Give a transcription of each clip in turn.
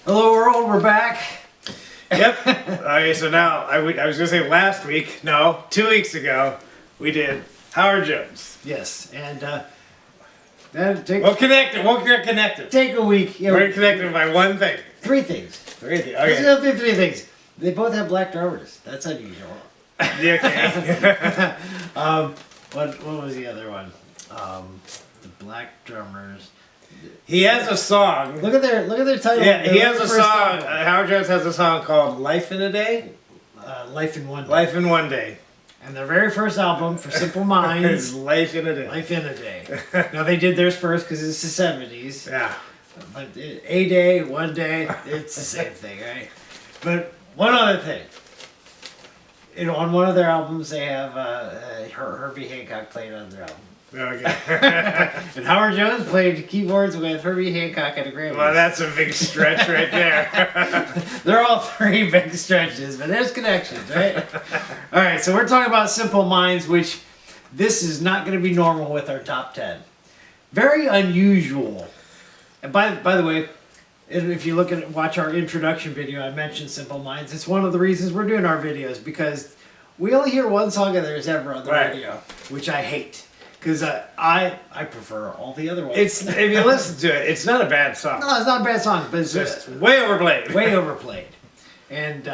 Hello world, we're back. Yep. Okay, so now I was going to say last week. No, 2 weeks ago we did Howard Jones. Yes, and that take We'll connect it. We'll connect it. take a week. Yeah, We're connected by one thing. three things. Okay. Let's do three things. They both have black drummers. That's unusual. Okay. What was the other one? The black drummers. He has a song. Look at their title. Yeah, he Their has a first song. album. Howard Jones has a song called "Life in a Day." Life in One Day. Life in one day. And their very first album for Simple Minds. It's Life in a Day. Life in a Day. Now they did theirs first because it's the 70s. Yeah. But a day, one day, it's the same thing, right? But one other thing. On one of their albums, they have Herbie Hancock played on their album. Okay. And Howard Jones played keyboards with Herbie Hancock at a Grammy. Well, that's a big stretch right there. They're all three big stretches, but there's connections, right? All right, so we're talking about Simple Minds, which this is not going to be normal with our top 10. Very unusual. And by the way, if you watch our introduction video, I mentioned Simple Minds. It's one of the reasons we're doing our videos, because we only hear one song of theirs ever on the radio, which I hate. Because I prefer all the other ones. If you listen to it, it's not a bad song. No, it's not a bad song, but it's Just way overplayed. way overplayed. And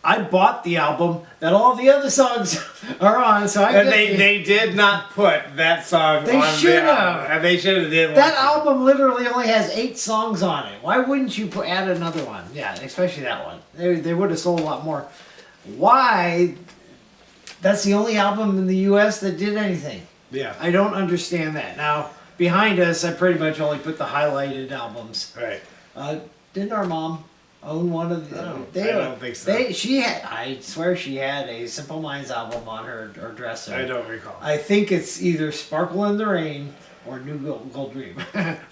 I bought the album that all the other songs are on, so And they did not put that song They on should the have. album. And they should have did That album literally only has 8 songs on it. Why wouldn't you add another one? Yeah, especially that one. They would have sold a lot more. Why? That's the only album in the U.S. that did anything. Yeah. I don't understand that. Now, behind us, I pretty much only put the highlighted albums. Right. Didn't our mom own one of the? I don't think so. I swear she had a Simple Minds album on her dresser. I don't recall. I think it's either Sparkle in the Rain or New Gold Dream,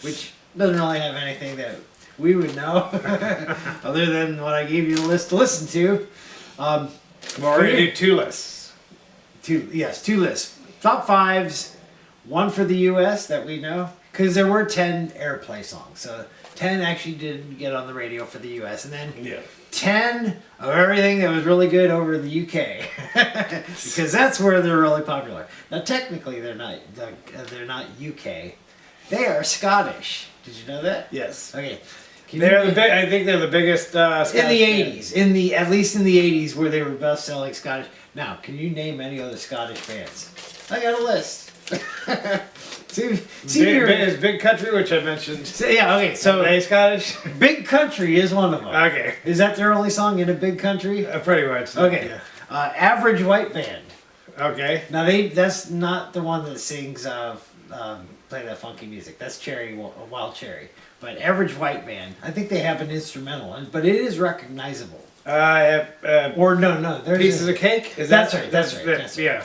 which doesn't really have anything that we would know, other than what I gave you the list to listen to. Well, we're going to do 2 lists. 2 lists. Top 5s, one for the U.S. that we know, because there were 10 airplay songs. So 10 actually did get on the radio for the U.S. And then 10 of everything that was really good over in the U.K. because that's where they're really popular. Now technically they're not U.K. They are Scottish. Did you know that? Yes. Okay. I think they're the biggest Scottish in the band. 80s. At least in the 80s, where they were best-selling Scottish. Now, can you name any other Scottish bands? I got a list. Is Big Country, which I mentioned. Okay, so Are they Scottish? Big Country is one of them. Okay. Is that their only song in a Big Country? Pretty much. Okay. Yeah. Average White Band. Okay. Now, that's not the one that sings play that funky music. That's Wild Cherry. But Average White Band, I think they have an instrumental, but it is recognizable. Or no, there's Pieces of Cake? That's right. Yeah.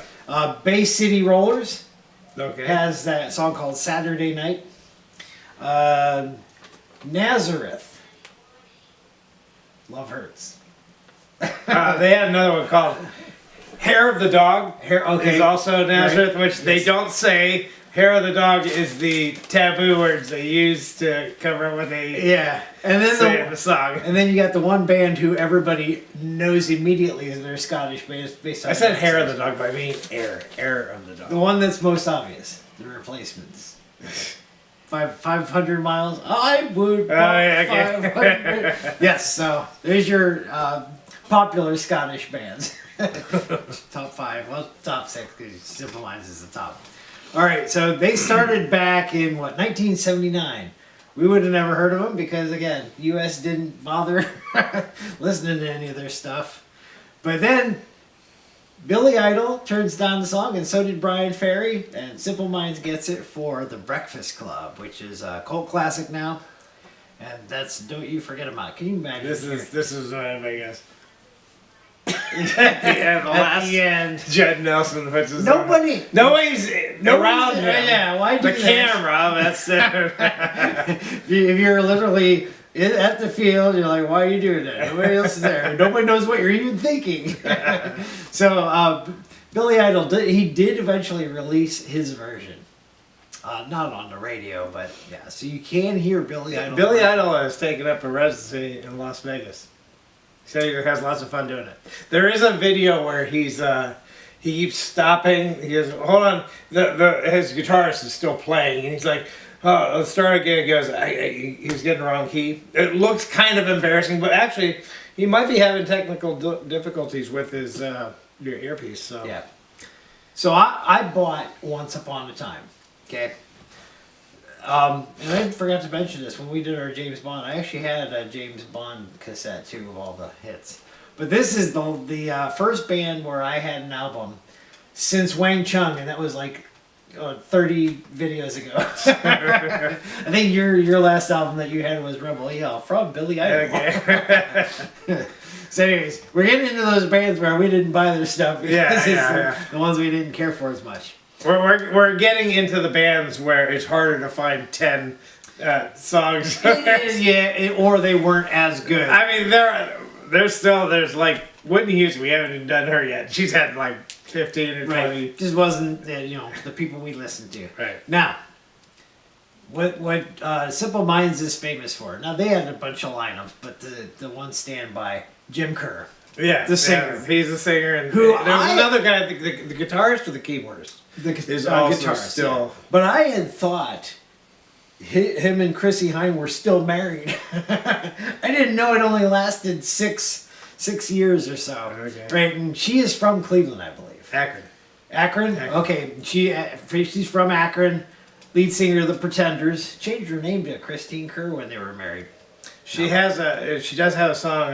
Bay City Rollers has that song called Saturday Night. Nazareth. Love Hurts. They had another one called Hair of the Dog. Is also Nazareth, which they don't say. Hair of the Dog is the taboo words they use to cover up what they and then say in the song. And then you got the one band who everybody knows immediately is their Scottish based on. I said Hair of the Dog, but I mean Hair of the Dog. The one that's most obvious, the Replacements. 500 miles. I would. 500. Yes. So there's your popular Scottish bands. Top 5. Well, top 6 because Simple Minds is the top. All right, so they started back in, 1979. We would have never heard of them because, again, U.S. didn't bother listening to any of their stuff. But then Billy Idol turns down the song, and so did Brian Ferry, and Simple Minds gets it for The Breakfast Club, which is a cult classic now. And that's Don't You Forget About It. Can you imagine? This is I guess. At the end, Judd Nelson puts his nobody's around him. Yeah, why do the camera? That's if you're literally at the field, you're like, why are you doing that? Nobody else is there. Nobody knows what you're even thinking. So Billy Idol he did eventually release his version. not on the radio, but yeah. So you can hear Billy Idol. Billy Idol has taken up a residency in Las Vegas. So he has lots of fun doing it. There is a video where he keeps stopping. He goes, hold on. His guitarist is still playing, and he's like, oh, let's start again. He goes, he's getting the wrong key. It looks kind of embarrassing, but actually, he might be having technical difficulties with his earpiece. So yeah. So I bought Once Upon a Time. Okay. And I forgot to mention this when we did our James Bond. I actually had a James Bond cassette too of all the hits. But this is the first band where I had an album since Wang Chung, and that was like 30 videos ago. I think your last album that you had was Rebel Yell from Billy Idol. Okay. So anyways, we're getting into those bands where we didn't buy their stuff because it's the ones we didn't care for as much. We're getting into the bands where it's harder to find 10 songs. Or they weren't as good. I mean, there's like Whitney Houston. We haven't even done her yet. She's had like 15 or 20. Right. Just wasn't the people we listened to. Right. Now, what Simple Minds is famous for? Now they had a bunch of lineups, but the one stand by Jim Kerr. Yeah, the singer. Yeah, he's the singer, and there's another guy, the guitarist or the keyboardist. Is also guitarist, still. Yeah. But I had thought him and Chrissie Hynde were still married. I didn't know it only lasted six years or so. Okay. Right, and she is from Cleveland, I believe. Akron. Okay, she's from Akron. Lead singer of the Pretenders. Changed her name to Christine Kerr when they were married. She does have a song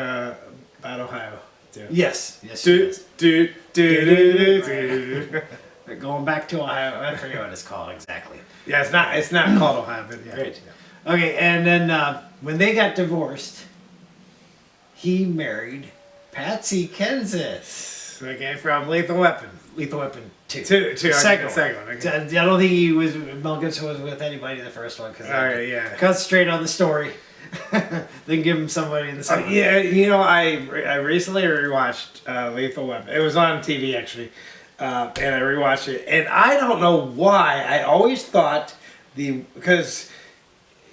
about Ohio. Too. Yes, she does. Going back to Ohio, I forget what it's called exactly. Yeah, it's not called Ohio, but yeah. Great. Okay, and then when they got divorced, he married Patsy Kensit. Okay, from Lethal Weapon. Lethal Weapon 2. The second one. Okay. I don't think Mel Gibson was with anybody in the first one because concentrate on the story. Then give him somebody in the second one. Yeah, I recently rewatched Lethal Weapon. It was on TV actually. And I rewatched it, and I don't know why. I always thought because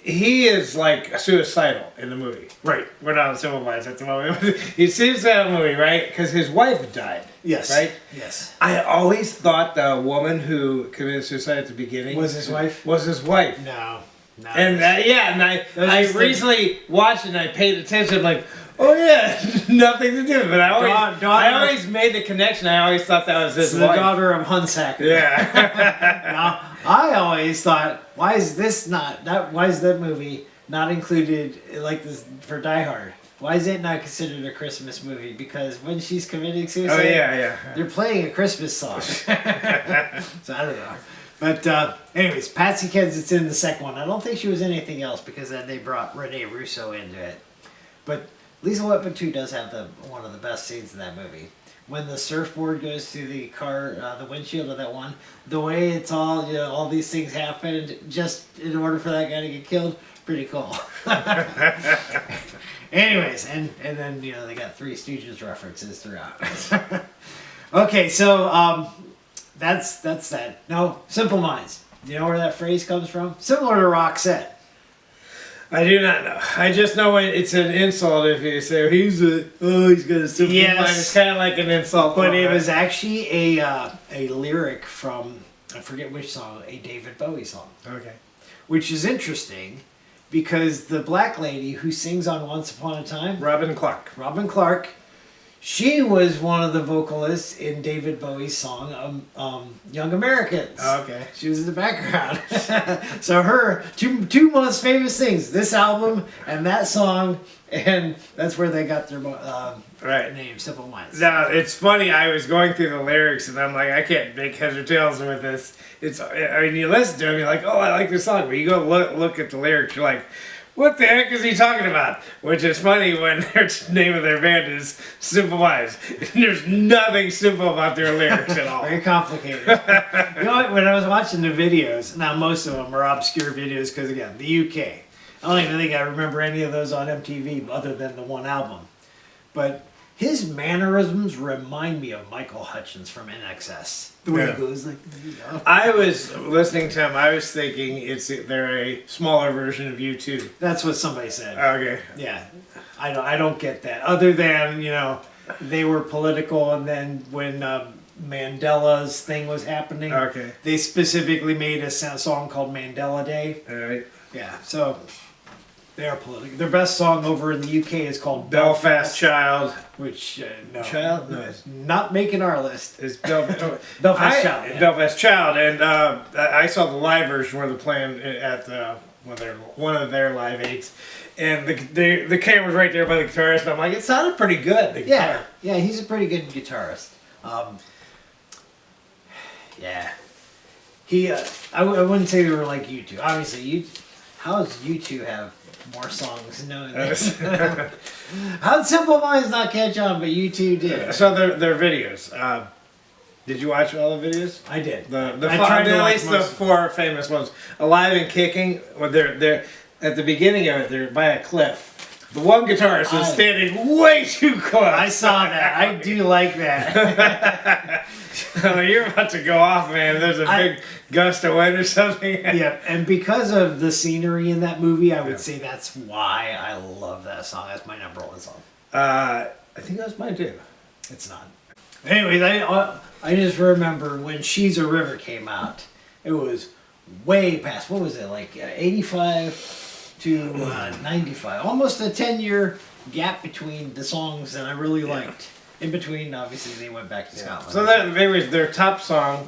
he is like suicidal in the movie. Right. We're not on Simple Minds at the moment. He's suicidal in the movie, right? Because his wife died. Yes. Right? Yes. I always thought the woman who committed suicide at the beginning was his wife. No. And I recently watched it and I paid attention. I'm like, oh yeah, nothing to do with it. But I always made the connection. I always thought that was his wife. The daughter of Hunsaker. Yeah. Now, I always thought, why is that movie not included like this for Die Hard? Why is it not considered a Christmas movie? Because when she's committing suicide, they're playing a Christmas song. So I don't know. But anyways, Patsy Kensit's in the second one. I don't think she was in anything else because then they brought Rene Russo into it. But Lethal Weapon 2 does have one of the best scenes in that movie. When the surfboard goes through the car, the windshield of that one, the way it's all these things happened just in order for that guy to get killed, pretty cool. Anyways, and then they got Three Stooges references throughout. Okay, so that's that. No, Simple Minds. Do you know where that phrase comes from? Similar to Roxette. I do not know. I just know it's an insult if you say he's got a simple mind. It's kind of like an insult. But it was actually a lyric from, I forget which song, a David Bowie song. Okay. Which is interesting because the black lady who sings on Once Upon a Time, Robin Clark, she was one of the vocalists in David Bowie's song Young Americans. Oh, okay. She was in the background. So her two most famous things, this album and that song, and that's where they got their name, Simple Minds. Now, it's funny, I was going through the lyrics and I'm like, I can't make heads or tails with this. You listen to them, you're like, oh, I like this song. But you go look at the lyrics, you're like, what the heck is he talking about? Which is funny when their name of their band is Simple Minds. There's nothing simple about their lyrics at all. Very complicated. You know what? When I was watching the videos, now most of them are obscure videos because, again, the UK. I don't even think I remember any of those on MTV other than the one album. But his mannerisms remind me of Michael Hutchence from NXS. The way he goes like, I was listening to him. I was thinking they're a smaller version of U2. That's what somebody said. Okay. Yeah, I don't get that. Other than they were political, and then when Mandela's thing was happening, they specifically made a song called Mandela Day. All right. Yeah, so they are political. Their best song over in the UK is called Belfast Child. Which, no. Child? No. Not making our list. It's Belfast Child. Yeah. Belfast Child. And I saw the live version where they're playing at one of their live aids. And the camera's right there by the guitarist. And I'm like, it sounded pretty good. The guitar. Yeah, he's a pretty good guitarist. Yeah. I wouldn't say they were like U2. Obviously, how does U2 have more songs knowing this? How Simple Minds not catch on, but U2 did. So their videos. Did you watch all the videos? I did. At least the 4 famous ones. Alive and Kicking. Well, they're at the beginning of it. They're by a cliff. The one guitarist was standing way too close. I saw that. I do like that. You're about to go off, man. There's a big gust of wind or something. Yeah, and because of the scenery in that movie, I would say that's why I love that song. That's my number 1 song. I think that's mine too. It's not. Anyways, I just remember when She's a River came out. It was way past, what was it, like 85 to 95. Almost a 10-year gap between the songs that I really liked. In between, obviously, they went back to Scotland. So their top song,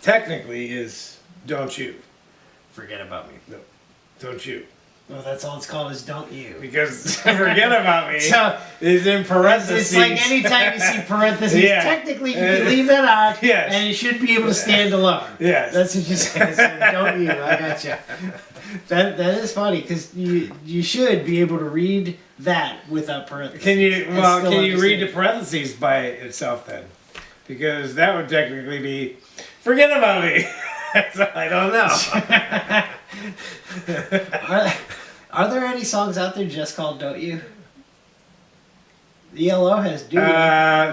technically, is Don't You. Forget About Me. No, Don't You. Well, that's all it's called is Don't You. Because Forget About Me is in parentheses. It's like anytime you see parentheses, technically you can leave that out, and it should be able to stand alone. Yes. That's what you say. So Don't You. I gotcha. That is funny, because you should be able to read that without parentheses. Can you read the parentheses by itself then? Because that would technically be Forget About Me. So I don't know. Are there any songs out there just called Don't You? ELO has Do You.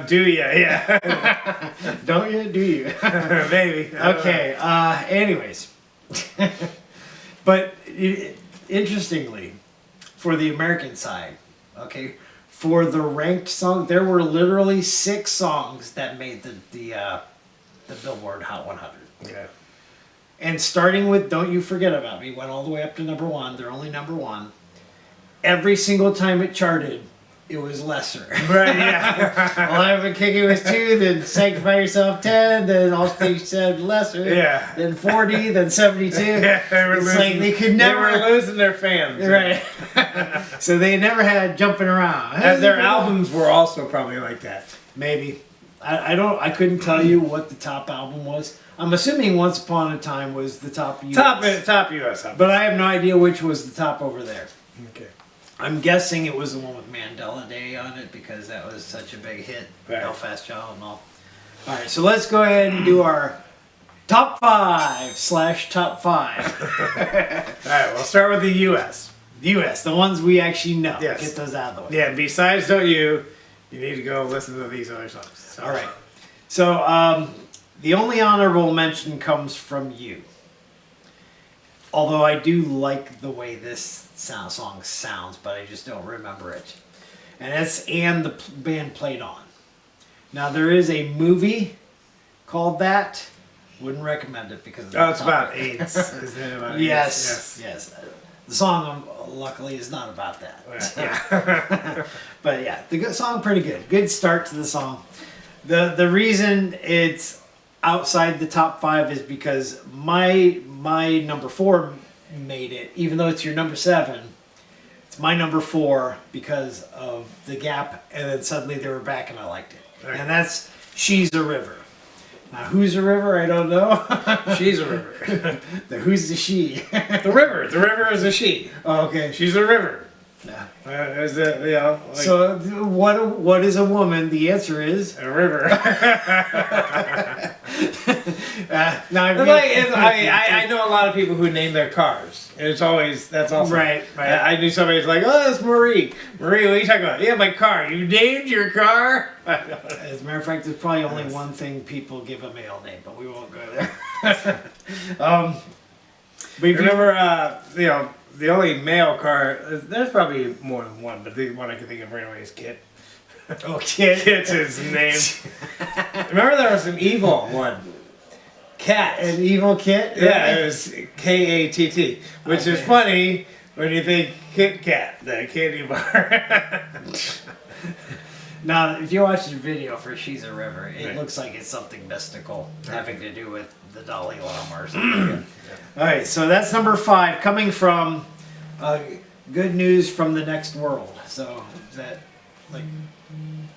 Do Ya, yeah. Don't You, Do You. Maybe. Okay, anyways. But interestingly, for the American side, okay, for the ranked song, there were literally 6 songs that made the Billboard Hot 100. Okay. And starting with Don't You Forget About Me, went all the way up to number 1. They're only number 1. Every single time it charted, it was lesser. Right, yeah. Alive and Kicking was 2, then Sanctify Yourself 10, then All Stage said lesser. Yeah. Then 40, then 72. Yeah, They could never. They were losing their fans. Right. So they never had jumping around. And their albums were also probably like that. Maybe. I couldn't tell you what the top album was. I'm assuming Once Upon a Time was the top US. Top US album. But I have no idea which was the top over there. Okay. I'm guessing it was the one with Mandela Day on it because that was such a big hit. Right. Belfast Child and all. Alright, so let's go ahead and do our top 5/top 5. Alright, we'll start with the US. The US, the ones we actually know. Yes. Get those out of the way. Yeah, besides Don't You need to go listen to these other songs. So. Alright. So, the only honorable mention comes from you. Although I do like the way this song sounds, but I just don't remember it. And that's And the Band Played On. Now there is a movie called that. Wouldn't recommend it because it's about AIDS. Isn't it about AIDS? Yes. The song, luckily, is not about that. Yeah. But yeah, the song pretty good. Good start to the song. The reason it's outside the top 5 is because my number 4 made it, even though it's your number 7. It's my number 4 because of the gap, and then suddenly they were back and I liked it. Right. And that's She's a River. Now, who's a river? I don't know. She's a river. Who's the she? The river. The river is a she. Oh, okay. She's a river. Yeah. So what is a woman? The answer is a river. Now I know a lot of people who name their cars And it's always, that's awesome. Right. I knew somebody's like, oh, that's Marie. Marie, what are you talking about? Yeah, my car. You named your car? As a matter of fact, there's probably only one thing people give a male name, but we won't go there. But remember, you know, the only male car, there's probably more than one, but the one I can think of right away is Kit. Oh, Kit. Kit's his name. Remember there was an evil one. Cat. An evil Kit? Yeah, it was Katt, which is funny when you think Kit Kat, the candy bar. Now, if you watch the video for She's a River, it looks like it's something mystical having to do with the Dalai Lama or something. All right, so that's number 5, coming from Good News from the Next World. So, is that like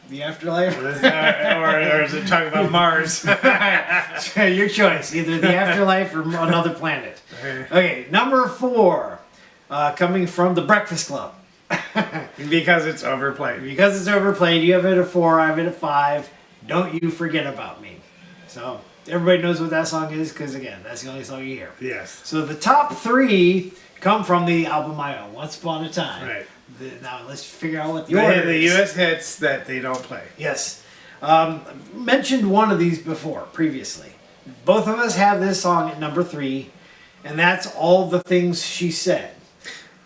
the afterlife? or is it talking about Mars? Your choice, either the afterlife or another planet. Okay, number 4, coming from The Breakfast Club. Because it's overplayed. Because it's overplayed, you have it at 4, I have it at 5. Don't you forget about me. So everybody knows what that song is because, again, that's the only song you hear. Yes. So the top 3 come from the album I Own, Once Upon a Time. Right. Now let's figure out what the order The is. U.S. hits that they don't play. Yes. Mentioned one of these before, previously. Both of us have this song at number 3, and that's All the Things She Said.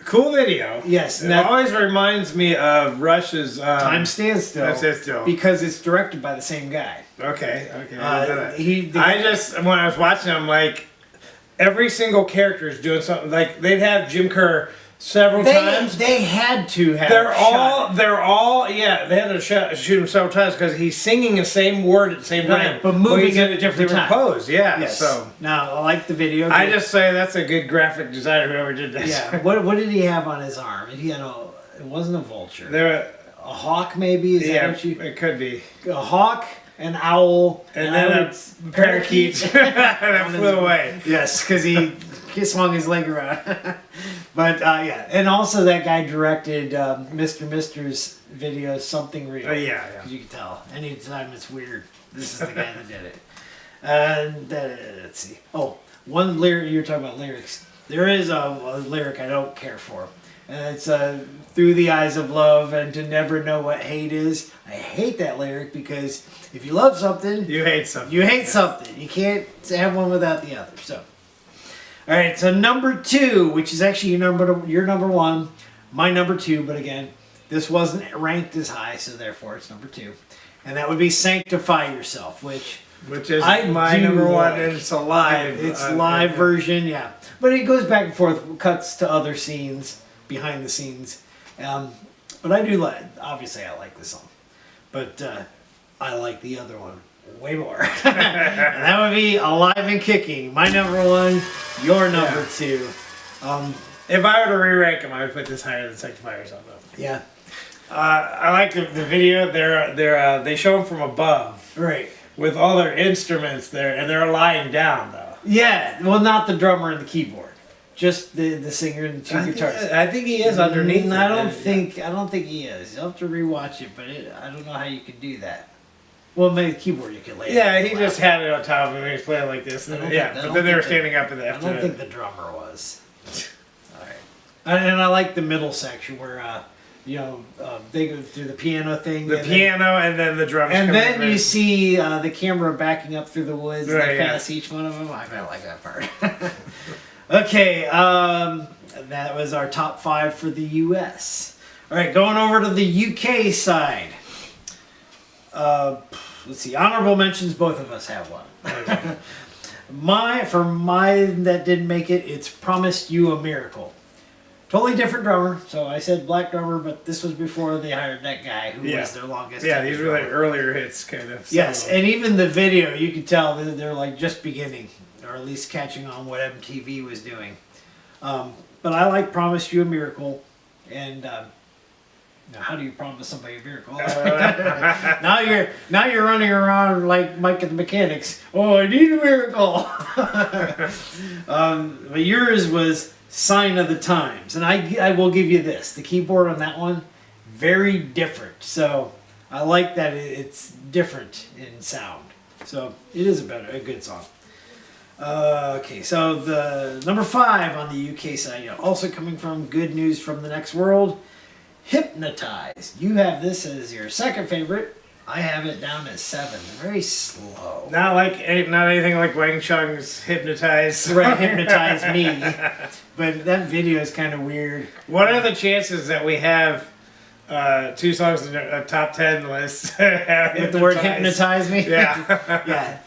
Cool video. Yes. It always reminds me of Rush's... Time Stands Still. Time Stands Still. Because it's directed by the same guy. Okay. I just, when I was watching, I'm like, every single character is doing something. Like, they'd have Jim Kerr several times. They had to have. They had to shoot him several times because he's singing the same word at the same time, but moving at a different time. Pose, yeah. Yes. So now I like the video. I just say that's a good graphic designer whoever did this. Yeah. What did he have on his arm? He had it wasn't a vulture. A hawk maybe. It could be a hawk, an owl, and then a parakeet that flew away. Yes, because he swung his leg around. But yeah, and also that guy directed Mr. Mister's video, Something Real. Yeah. You can tell. Anytime it's weird, this is the guy that did it. And let's see. Oh, one lyric, you're talking about lyrics. There is a lyric I don't care for. And it's through the eyes of love and to never know what hate is. I hate that lyric because if you love something, you hate something. You hate something. You can't have one without the other. So, all right. So number 2, which is actually your number 1, my number 2. But again, this wasn't ranked as high, so therefore it's number 2, and that would be "Sanctify Yourself," which is my number 1. And it's a live. It's a live version, yeah. But it goes back and forth, cuts to other scenes behind the scenes. But I do like. Obviously, I like this song, but I like the other one way more. And that would be "Alive and Kicking." My number 1, your number 2. If I were to re-rank them, I would put this higher than "Sanctify Yourself." Though. Yeah. I like the video. They show them from above, right, with all their instruments there, and they're lying down though. Yeah. Well, not the drummer and the keyboard. Just the singer and the 2 guitars. I think he is underneath. I don't think he is. You'll have to rewatch it, but I don't know how you could do that. Well, maybe the keyboard you could lay. Yeah, he just had it on top of him. He was playing like this. But then they were standing up in the. I don't think the drummer was. All right, and I like the middle section where they go through the piano thing. And then the drums. And then you see the camera backing up through the woods. Right, past each one of them. I kind of like that part. Okay, that was our top 5 for the U.S. All right, going over to the U.K. side. Let's see, honorable mentions, both of us have one. For mine that didn't make it, it's "Promised You a Miracle." Totally different drummer, so I said black drummer, but this was before they hired that guy who was their longest. Yeah, these were like earlier hits, kind of. Yes, and even the video, you could tell that they're like just beginning, or at least catching on what MTV was doing. But I like "Promised You a Miracle," and now how do you promise somebody a miracle? now you're running around like Mike and the Mechanics. Oh, I need a miracle. But yours was "Sign of the Times," and I will give you this: the keyboard on that one, very different. So I like that it's different in sound. So it is a good song. Okay, so the number 5 on the UK side, also coming from Good News from the Next World, Hypnotize. You have this as your second favorite. I have it down at 7. Very slow. Not anything like Wang Chung's Hypnotize. Right, Hypnotize Me. But that video is kind of weird. What are the chances that we have 2 songs in a top 10 list with the word hypnotize me? Yeah. Yeah.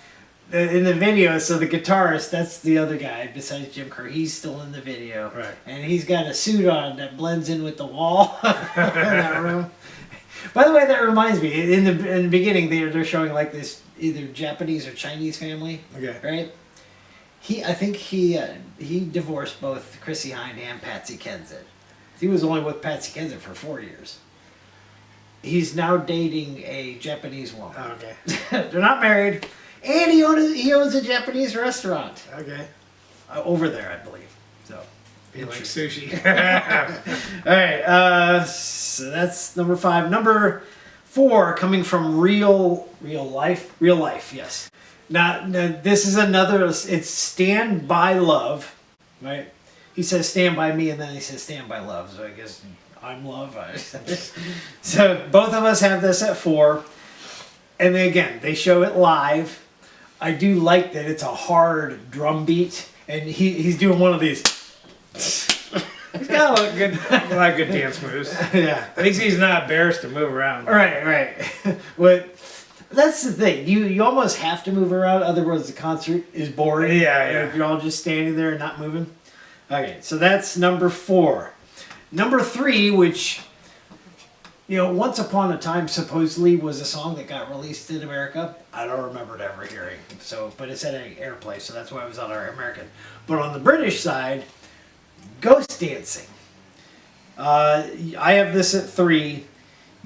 In the video, so the guitarist, that's the other guy besides Jim Kerr. He's still in the video. Right. And he's got a suit on that blends in with the wall in that room. By the way, that reminds me, in the beginning, they're showing like this either Japanese or Chinese family. Okay. Right? I think he divorced both Chrissy Hynde and Patsy Kensit. He was only with Patsy Kensit for 4 years. He's now dating a Japanese woman. Oh, okay. They're not married. And he owns a Japanese restaurant. Okay. Over there, I believe. So, He likes sushi. all right. So that's number 5. Number 4, coming from real life. Real life, yes. Now, this is another. It's Stand By Love, right? He says Stand By Me, and then he says Stand By Love. So I guess I'm Love. So both of us have this at 4. And then again, they show it live. I do like that it's a hard drum beat, and he's doing one of these. He's got a lot of good dance moves. Yeah. At least he's not embarrassed to move around. Right. But that's the thing. You almost have to move around, otherwise the concert is boring. Yeah. If you're all just standing there and not moving. Okay, so that's number 4. Number 3, which, once upon a time supposedly was a song that got released in America. I don't remember it ever hearing. But it said airplay, so that's why it was on our American. But on the British side, Ghost Dancing. I have this at 3.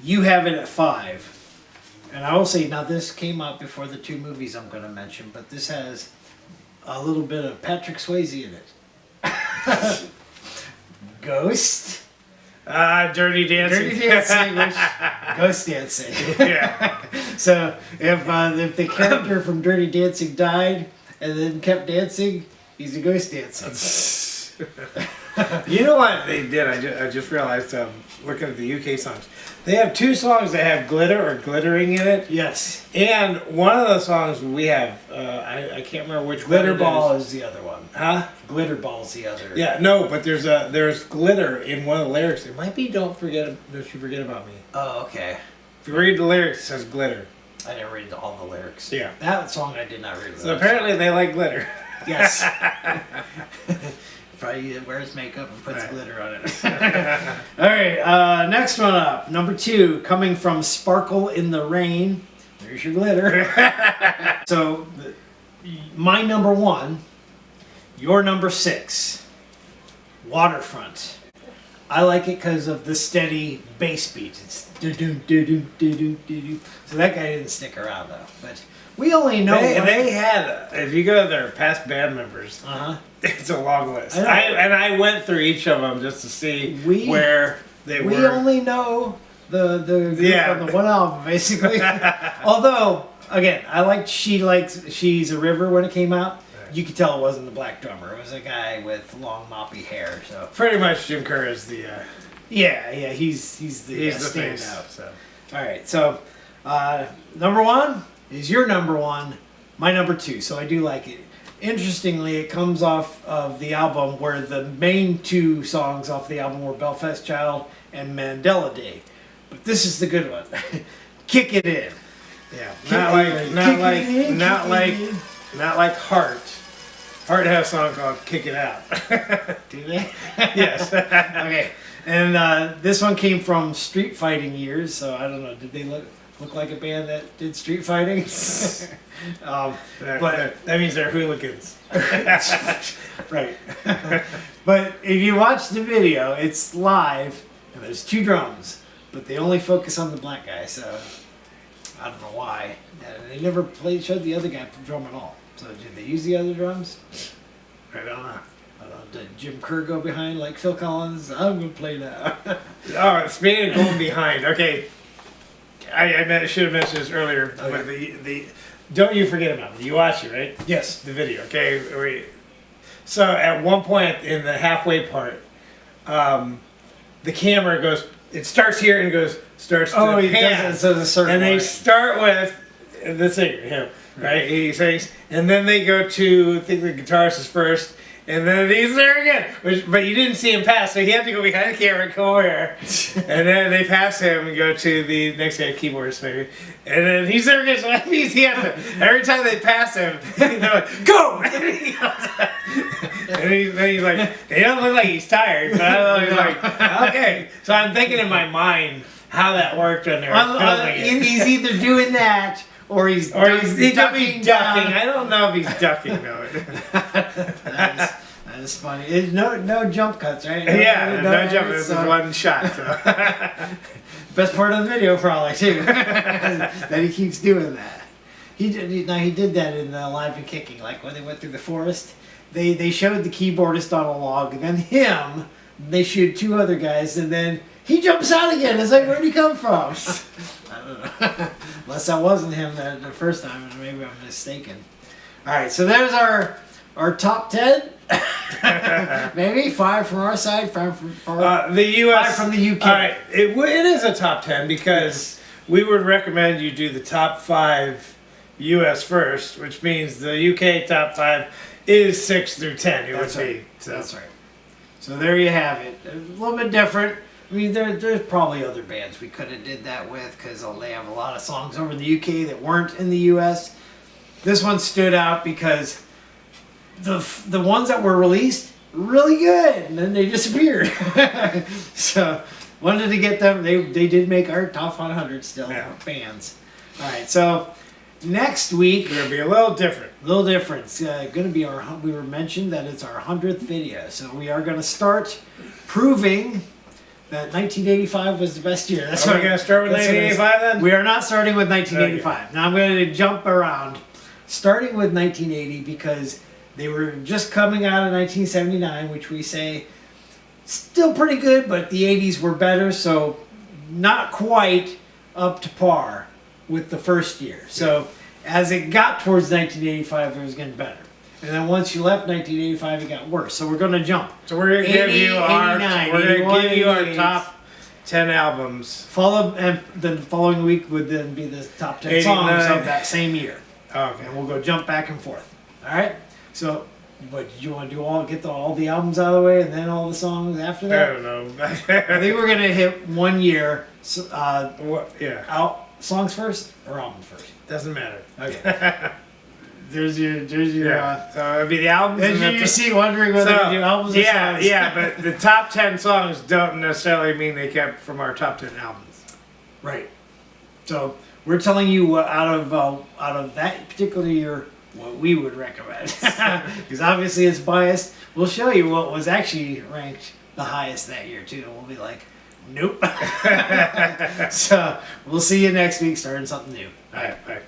You have it at 5. And I will say, now this came out before the 2 movies I'm going to mention, but this has a little bit of Patrick Swayze in it. Ghost. Dirty Dancing. Dirty Dancing, Ghost Dancing. Yeah. So if the character from Dirty Dancing died and then kept dancing, he's a ghost dancing. You know what they did? I just realized, looking at the UK songs, they have 2 songs that have glitter or glittering in it. Yes. And one of the songs we have, I can't remember which Glitter one. Ball is the other one. Huh? Glitter Ball's the other. Yeah, no, but there's glitter in one of the lyrics. It might be Don't You Forget About Me. Oh, okay. If you read the lyrics, it says glitter. I didn't read all the lyrics. Yeah. That song I did not read. So apparently they like glitter. Yes. Probably wears makeup and puts glitter on it. All right, next one up. Number 2, coming from Sparkle in the Rain. There's your glitter. So, my number 1, your number 6, Waterfront. I like it because of the steady bass beat. It's do-do, do-do, do-do, do-do. So that guy didn't stick around though. But we only know they had, if you go to their past band members, it's a long list. I went through each of them just to see where they were. We only know the group on the one album, basically. Although, again, I liked She's a River when it came out. You could tell it wasn't the black drummer. It was a guy with long moppy hair. So pretty much Jim Kerr is the he's the face. standout. So all right, so number 1 is your number 1, my number 2. So I do like it. Interestingly, it comes off of the album where the main 2 songs off the album were Belfast Child and Mandela Day. But this is the good one. Kick It In. Yeah. Not like Heart. Heart has a song called Kick It Out. Do they? Yes. Okay. And this one came from Street Fighting years, so I don't know. Did they look like a band that did street fighting? But that means they're hooligans. Right. But if you watch the video, it's live, and there's 2 drums, but they only focus on the black guy, so I don't know why. And they never showed the other guy drum at all. So did they use the other drums? I don't know. Did Jim Kerr go behind like Phil Collins? I'm going to play now. Oh, speaking of going behind, okay. I should have mentioned this earlier, but don't you forget about me. You watch it, right? Yes. The video, okay? So at one point in the halfway part, the camera goes, it starts here and starts to pan. So the circle. And they start with the singer, him, right? He sings, and then they go to, I think the guitarist is first, and then he's there again. But you didn't see him pass, so he had to go behind the camera and come over here. And then they pass him and go to the next guy, keyboardist maybe. And then he's there again, so that means he has to, every time they pass him, they're like, go! And he goes, and he's like, he doesn't look like he's tired, but I don't know, he's like, okay. So I'm thinking in my mind how that worked when they were filming it. He's either doing that or he's ducking. I don't know if he's ducking though. that is funny. It's no jump cuts, right? No jump. This is one shot. So. Best part of the video, probably too, that he keeps doing that. He did that in Live and Kicking, like when they went through the forest. They showed the keyboardist on a log, and then him. They shoot two other guys, and then he jumps out again. It's like, where'd he come from? I don't know. Unless that wasn't him the first time, and maybe I'm mistaken. All right, so there's our top 10. Maybe 5 from our side, 5 from the U.S. 5 from the UK. All right, it is a top 10 because we would recommend you do the top 5 U.S. first, which means the UK top 5 is 6 through 10. It would be. So. That's right. So there you have it. A little bit different. I mean, there's probably other bands we could have did that with because they have a lot of songs over in the UK that weren't in the US. This one stood out because the ones that were released really good, and then they disappeared. So wanted to get them. They did make our top 100 still bands. All right, so next week we're gonna be a little different. It's going to be we were mentioned that it's our 100th video, so we are going to start proving that 1985 was the best year. Are we going to start with 1985 then? We are not starting with 1985. Okay. Now I'm going to jump around. Starting with 1980 because they were just coming out of 1979, which we say still pretty good, but the 80s were better, so not quite up to par with the first year. So as it got towards 1985, it was getting better. And then once you left 1985, it got worse. So we're going to jump. So we're going to give you our top 10 albums. And the following week would then be the top 10 songs of that same year. Okay. And we'll go jump back and forth. All right? So, what, did you want to do get all the albums out of the way and then all the songs after that? I don't know. I think we're going to hit 1 year. Songs first or albums first? Doesn't matter. Okay. There's your so it'll be the albums. As you see, wondering whether we do albums or songs. Yeah, but the top 10 songs don't necessarily mean they kept from our top 10 albums. Right. So we're telling you out of that particular year what we would recommend, because obviously it's biased. We'll show you what was actually ranked the highest that year too, and we'll be like, nope. So we'll see you next week starting something new. All right, bye.